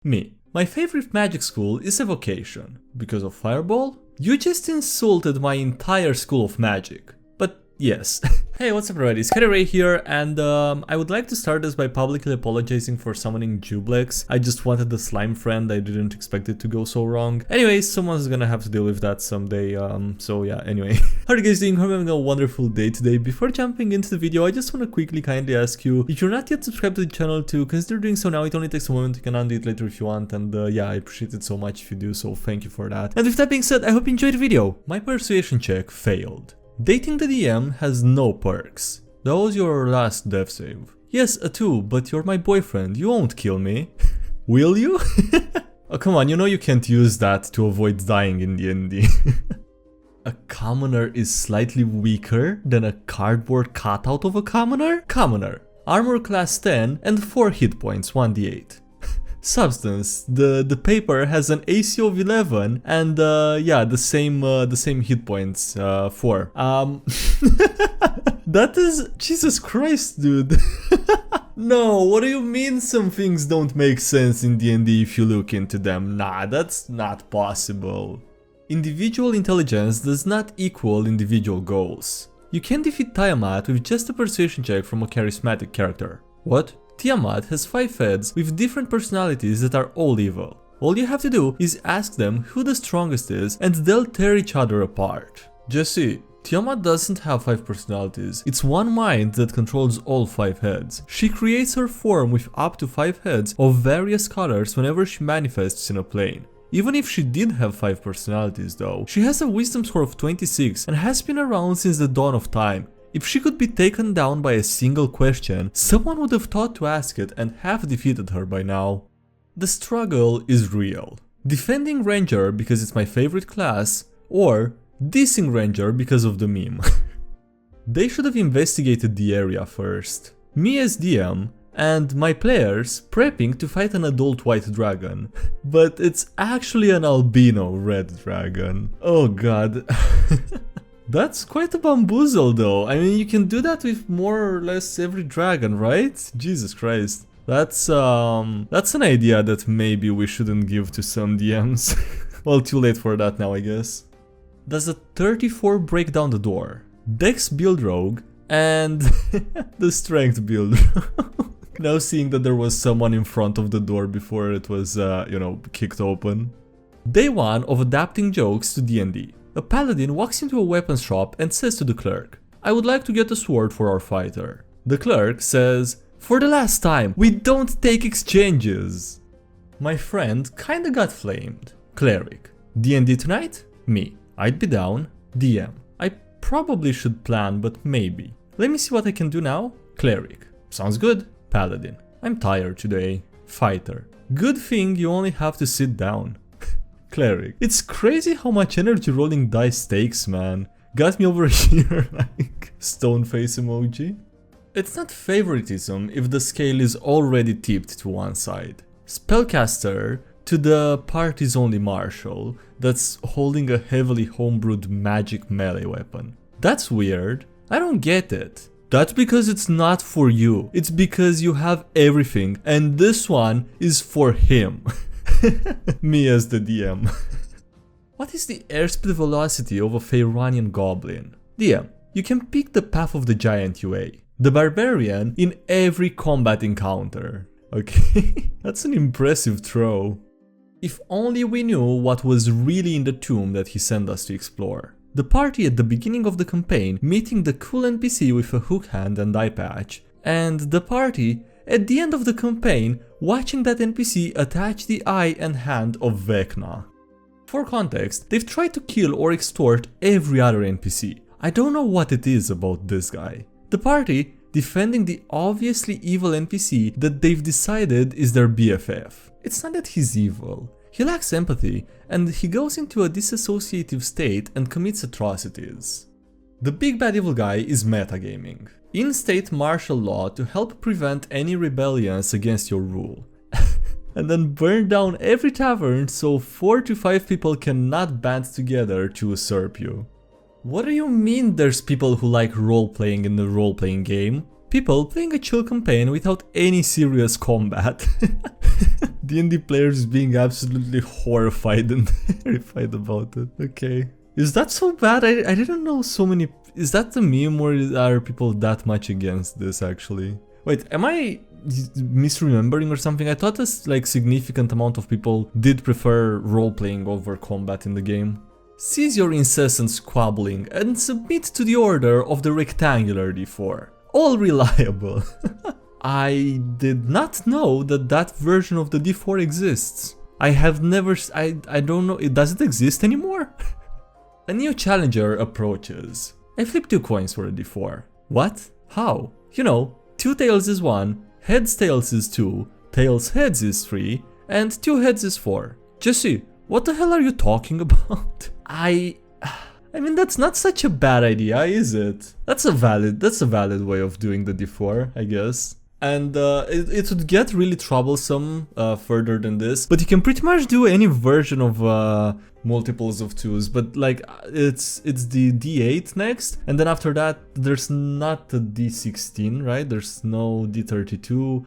Me. My favorite magic school is Evocation. Because of Fireball? You just insulted my entire school of magic. But yes. Hey, what's up everybody, SkyDieRay here, and I would like to start this by publicly apologizing for summoning Jublex. I just wanted a slime friend, I didn't expect it to go so wrong. Anyways, someone's gonna have to deal with that someday, so yeah, anyway. How are you guys doing? Hope you're having a wonderful day today. Before jumping into the video, I just want to quickly kindly ask you, if you're not yet subscribed to the channel, to consider doing so now. It only takes a moment, you can undo it later if you want, and yeah, I appreciate it so much if you do, so thank you for that. And with that being said, I hope you enjoyed the video. My persuasion check failed. Dating the DM has no perks. That was your last death save. Yes, a 2, but you're my boyfriend, you won't kill me. Will you? Oh come on, you know you can't use that to avoid dying in D&D. A commoner is slightly weaker than a cardboard cutout of a commoner? Commoner. Armor class 10 and 4 hit points, 1d8. Substance, the paper has an AC of 11 and yeah, the same hit points, 4. That is, Jesus Christ, dude. No, what do you mean some things don't make sense in D&D if you look into them? Nah, that's not possible. Individual intelligence does not equal individual goals. You can defeat Tiamat with just a persuasion check from a charismatic character. What? Tiamat has 5 heads with different personalities that are all evil. All you have to do is ask them who the strongest is and they'll tear each other apart. Jesse, Tiamat doesn't have 5 personalities, it's one mind that controls all 5 heads. She creates her form with up to 5 heads of various colors whenever she manifests in a plane. Even if she did have 5 personalities though, she has a wisdom score of 26 and has been around since the dawn of time. If she could be taken down by a single question, someone would have thought to ask it and have defeated her by now. The struggle is real. Defending Ranger because it's my favorite class, or dissing Ranger because of the meme. They should have investigated the area first. Me as DM, and my players prepping to fight an adult white dragon. But it's actually an albino red dragon. Oh god. That's quite a bamboozle though. I mean, you can do that with more or less every dragon, right? Jesus Christ. That's an idea that maybe we shouldn't give to some DMs. Well, too late for that now, I guess. Does a 34 break down the door? Dex build rogue and the strength build rogue. Now seeing that there was someone in front of the door before it was, you know, kicked open. Day 1 of adapting jokes to D&D. A paladin walks into a weapons shop and says to the clerk, "I would like to get a sword for our fighter." The clerk says, "For the last time, we don't take exchanges." My friend kinda got flamed. Cleric. D&D tonight? Me. I'd be down. DM. I probably should plan, but maybe. Let me see what I can do now. Cleric. Sounds good. Paladin. I'm tired today. Fighter. Good thing you only have to sit down. Cleric. It's crazy how much energy rolling dice takes, man. Got me over here, like, stone face emoji. It's not favoritism if the scale is already tipped to one side. Spellcaster to the party's only martial that's holding a heavily homebrewed magic melee weapon. That's weird. I don't get it. That's because it's not for you. It's because you have everything and this one is for him. Me as the DM. What is the airspeed velocity of a Faeronian goblin? DM, you can pick the path of the giant UA. The barbarian in every combat encounter. Okay, that's an impressive throw. If only we knew what was really in the tomb that he sent us to explore. The party at the beginning of the campaign meeting the cool NPC with a hook hand and eye patch, and the party at the end of the campaign watching that NPC attach the eye and hand of Vecna. For context, they've tried to kill or extort every other NPC. I don't know what it is about this guy. The party defending the obviously evil NPC that they've decided is their BFF. It's not that he's evil. He lacks empathy and he goes into a disassociative state and commits atrocities. The big bad evil guy is metagaming. In-state martial law to help prevent any rebellions against your rule. And then burn down every tavern so 4 to 5 people cannot band together to usurp you. What do you mean there's people who like role-playing in the role-playing game? People playing a chill campaign without any serious combat. D&D players being absolutely horrified and terrified about it. Okay. Is that so bad? I didn't know so many... Is that the meme or are people that much against this actually? Wait, am I misremembering or something? I thought a like significant amount of people did prefer role-playing over combat in the game. Cease your incessant squabbling and submit to the order of the rectangular D4. All reliable. I did not know that that version of the D4 exists. I have never... I don't know... Does it exist anymore? A new challenger approaches. I flip 2 coins for a D4. What? How? You know, 2 tails is 1, heads tails is 2, tails heads is 3, and 2 heads is 4. Jesse, what the hell are you talking about? I mean, that's not such a bad idea, is it? That's a valid way of doing the D4, I guess. And it would get really troublesome further than this, but you can pretty much do any version of multiples of 2s, but like it's the D8 next, and then after that there's not a D16, right? There's no D32,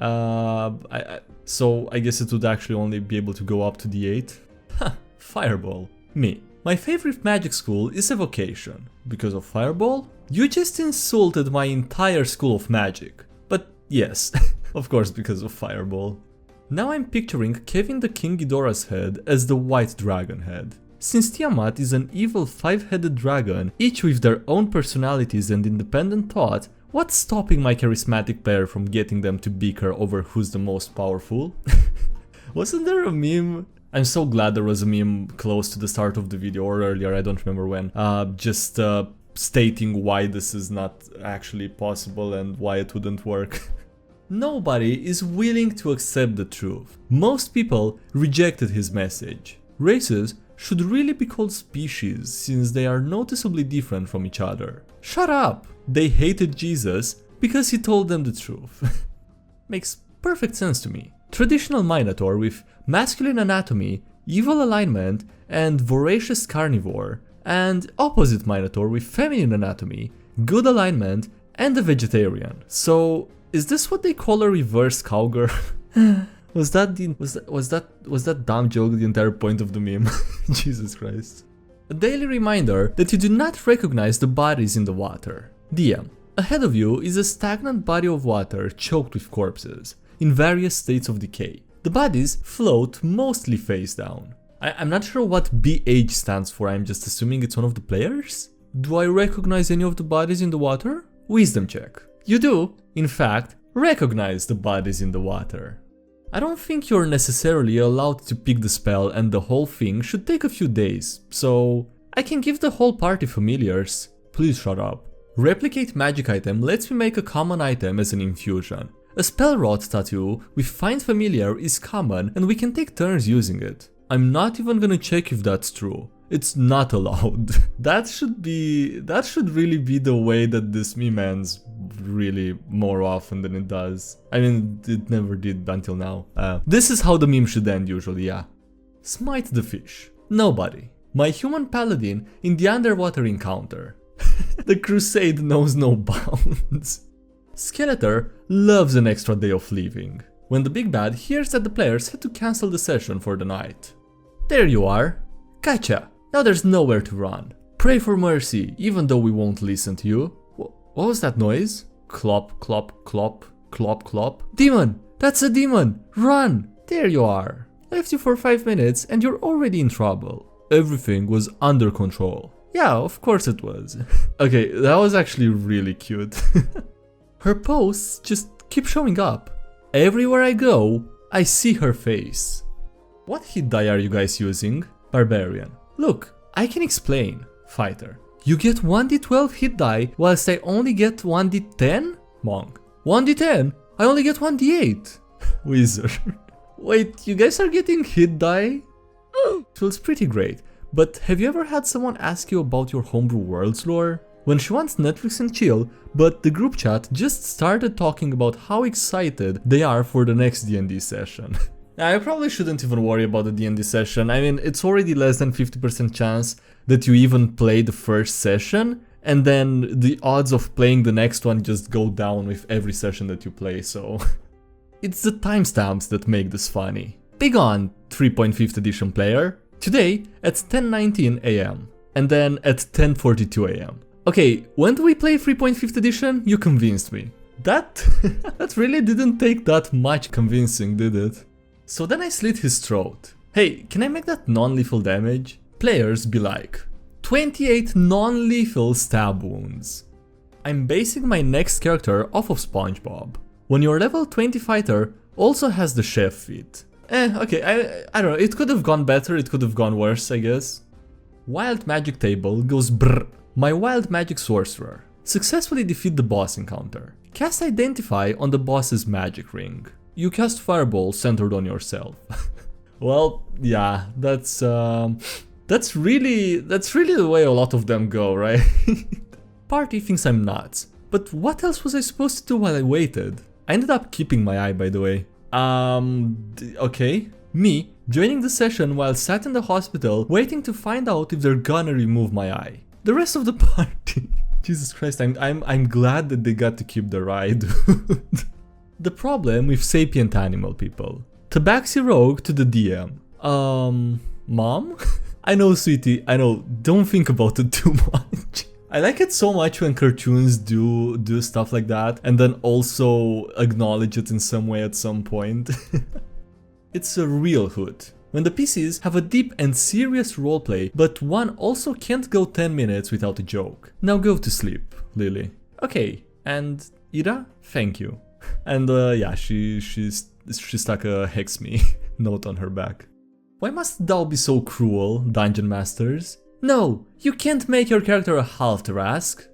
so I guess it would actually only be able to go up to D8. Fireball. Me. My favorite magic school is Evocation. Because of Fireball? You just insulted my entire school of magic. But yes, of course because of Fireball. Now I'm picturing Kevin the King Ghidorah's head as the white dragon head. Since Tiamat is an evil 5-headed dragon, each with their own personalities and independent thought, what's stopping my charismatic player from getting them to bicker over who's the most powerful? Wasn't there a meme? I'm so glad there was a meme close to the start of the video or earlier, I don't remember when, just stating why this is not actually possible and why it wouldn't work. Nobody is willing to accept the truth. Most people rejected his message. Races should really be called species since they are noticeably different from each other. Shut up! They hated Jesus because he told them the truth. Makes perfect sense to me. Traditional Minotaur with masculine anatomy, evil alignment, and voracious carnivore, and opposite Minotaur with feminine anatomy, good alignment, and a vegetarian. So, is this what they call a reverse cowgirl? Was that dumb joke the entire point of the meme? Jesus Christ. A daily reminder that you do not recognize the bodies in the water. DM. Ahead of you is a stagnant body of water choked with corpses, in various states of decay. The bodies float mostly face down. I'm not sure what BH stands for, I'm just assuming it's one of the players? Do I recognize any of the bodies in the water? Wisdom check. You do, in fact, recognize the bodies in the water. I don't think you're necessarily allowed to pick the spell and the whole thing should take a few days, so I can give the whole party familiars. Please shut up. Replicate magic item lets me make a common item as an infusion. A spell rot tattoo with find familiar is common and we can take turns using it. I'm not even gonna check if that's true. It's not allowed. That should really be the way that this meme ends really more often than it does. I mean, it never did until now. This is how the meme should end usually, yeah. Smite the fish. Nobody. My human paladin in the underwater encounter. The crusade knows no bounds. Skeletor loves an extra day of leaving. When the big bad hears that the players had to cancel the session for the night. There you are. Gotcha. Now there's nowhere to run. Pray for mercy, even though we won't listen to you. What was that noise? Clop, clop, clop, clop, clop. Demon! That's a demon! Run! There you are. Left you for 5 minutes and you're already in trouble. Everything was under control. Yeah, of course it was. Okay, that was actually really cute. Her posts just keep showing up. Everywhere I go, I see her face. What hit die are you guys using? Barbarian. Look, I can explain. Fighter. You get 1d12 hit die whilst I only get 1d10? Monk. 1d10? I only get 1d8. Wizard. Wait, you guys are getting hit die? Feels pretty great, but have you ever had someone ask you about your homebrew worlds lore? When she wants Netflix and chill, but the group chat just started talking about how excited they are for the next D&D session. I probably shouldn't even worry about the D&D session. I mean, it's already less than 50% chance that you even play the first session, and then the odds of playing the next one just go down with every session that you play, so it's the timestamps that make this funny. Big on 3.5th edition player, today at 10:19 AM, and then at 10:42 AM. Okay, when do we play 3.5th edition? You convinced me. That really didn't take that much convincing, did it? So then I slit his throat. Hey, can I make that non-lethal damage? Players be like, 28 non-lethal stab wounds. I'm basing my next character off of SpongeBob. When your level 20 fighter also has the chef feat. Okay, I don't know, it could have gone better, it could have gone worse, I guess. Wild magic table goes brrr. My wild magic sorcerer. Successfully defeat the boss encounter. Cast identify on the boss's magic ring. You cast fireball centered on yourself. Well, yeah, that's really the way a lot of them go, right? Party thinks I'm nuts, but what else was I supposed to do while I waited? I ended up keeping my eye, by the way. Okay. Me, joining the session while sat in the hospital, waiting to find out if they're gonna remove my eye. The rest of the party... Jesus Christ, I'm glad that they got to keep the eye, dude. The problem with sapient animal people. Tabaxi Rogue to the DM. Mom? I know, sweetie, I know, don't think about it too much. I like it so much when cartoons do stuff like that and then also acknowledge it in some way at some point. It's a real hoot. When the PCs have a deep and serious roleplay, but one also can't go 10 minutes without a joke. Now go to sleep, Lily. Okay, and Ira, thank you. And yeah, she stuck a hex me note on her back. Why must thou be so cruel, Dungeon Masters? No, you can't make your character a half Tarask.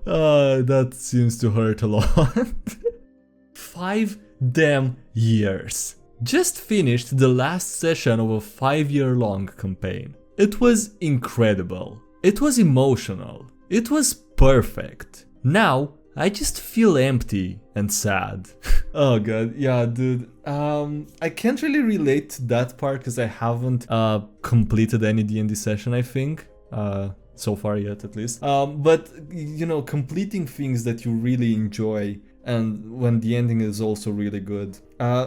That seems to hurt a lot. 5 damn years. Just finished the last session of a 5-year-long campaign. It was incredible. It was emotional. It was perfect. Now, I just feel empty and sad. Oh god, yeah, dude. I can't really relate to that part because I haven't completed any D&D session, I think. So far yet, at least. But, you know, completing things that you really enjoy and when the ending is also really good.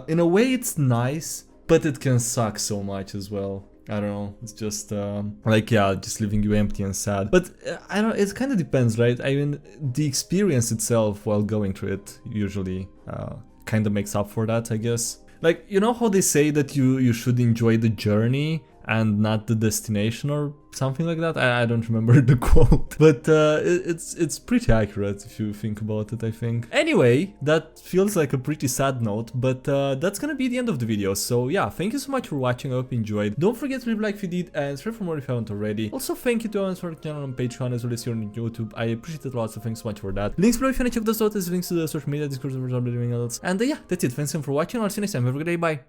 In a way it's nice, but it can suck so much as well. I don't know, it's just like, yeah, just leaving you empty and sad. But I don't, it kind of depends, right? I mean, the experience itself while going through it usually kind of makes up for that, I guess. Like, you know how they say that you should enjoy the journey and not the destination or something like that? I don't remember the quote, but it's pretty accurate if you think about it, I think. Anyway, that feels like a pretty sad note, but that's gonna be the end of the video. So yeah, thank you so much for watching, I hope you enjoyed. Don't forget to leave a like if you did and subscribe for more if you haven't already. Also, thank you to everyone for the channel on Patreon as well as here on YouTube. I appreciate it a lot, so thanks so much for that. Links below if you wanna check those out, as links to the social media, Discord, and yeah, that's it. Thanks again for watching, I'll see you next time. Have a good day, bye.